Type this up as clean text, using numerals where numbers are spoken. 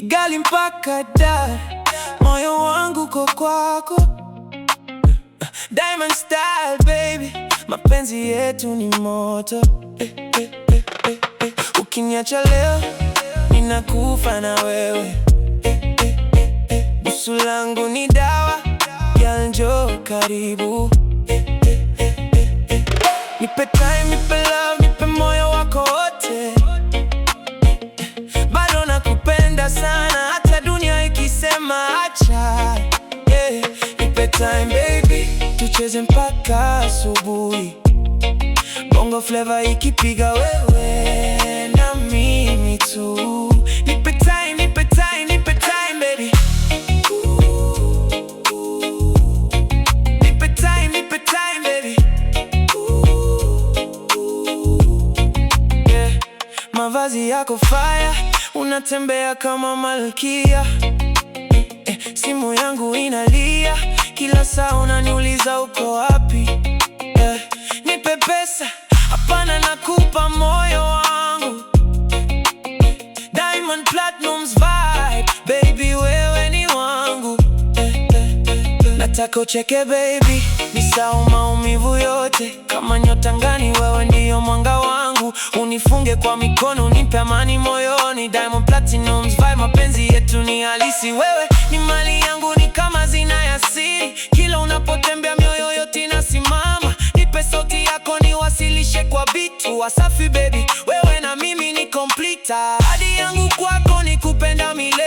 Kigali mpaka Dar, moyo wangu uko kwako. Diamond style baby, mapenzi yetu ni moto. Ukiniacha leo, ninakufa na wewe. Busu langu ni dawa, girl njoo karibu. Nipe time, nipe love, nipe moyo wako wote. Bado nakupenda sana, hata dunia ikisema acha. Nipe time baby, tucheze mpaka asubuhi. Bongo flavor ikipiga wewe na mimi tu. Nipe time, nipe time, nipe time baby. Nipe time, nipe time baby. Mavazi yako fire, unatembea kama malkia. Simu yangu inalia, kila saa unaniuliza uko wapi. Nipe pesa, hapana nakupa moyo wangu. Diamond Platnumz vibe, baby wewe ni wangu. Nataka ucheke baby, nisahau maumivu yote. Kama nyota angani, wewe ndiyo mwanga wangu. Unifunge kwa mikono, unipe amani moyoni. Diamond Platnumz vibe, mapenzi yetu ni halisi. Wewe ni mali yangu, ni kama hazina ya siri. Kila unapotembea mioyo yote inasimama. Nipe sauti yako niwasilishe kwa bitu Wasafi baby, wewe na mimi ni complete. Ahadi yangu kwako ni kupenda milele.